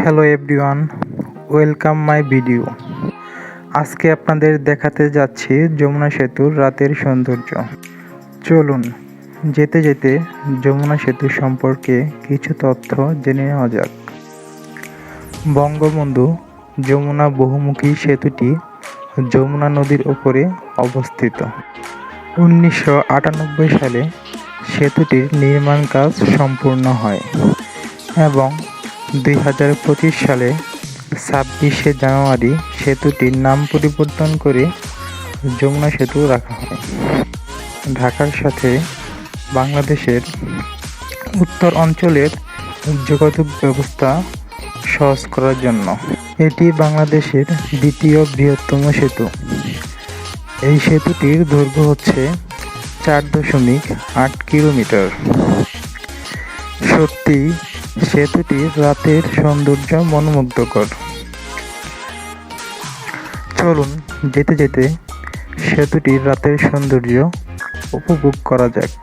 Hello everyone, welcome my video. আজকে আপনাদের দেখাতে যাচ্ছি যমুনা সেতুর রাতের সৌন্দর্য। চলুন যেতে যেতে যমুনা সেতু সম্পর্কে কিছু তথ্য জেনে নেওয়া যাক। বঙ্গবন্ধু যমুনা বহুমুখী সেতুটি যমুনা নদীর উপরে অবস্থিত। 1998 সালে সেতুটির নির্মাণ কাজ সম্পূর্ণ হয় এবং 2025 সালে 26শে জানুয়ারি সেতুটির নাম পরিবর্তন করে যমুনা সেতু রাখা হয়। ঢাকার সাথে বাংলাদেশের উত্তর অঞ্চলের যোগাযোগ ব্যবস্থা সহজ করার জন্য এটি বাংলাদেশের দ্বিতীয় বৃহত্তম সেতু। এই সেতুটির দৈর্ঘ্য হচ্ছে 4.8 কিলোমিটার। সত্যি সেতুটির রাতের সৌন্দর্য মনোমুগ্ধকর। চলুন যেতে যেতে সেতুটির রাতের সৌন্দর্য উপভোগ করা যাক।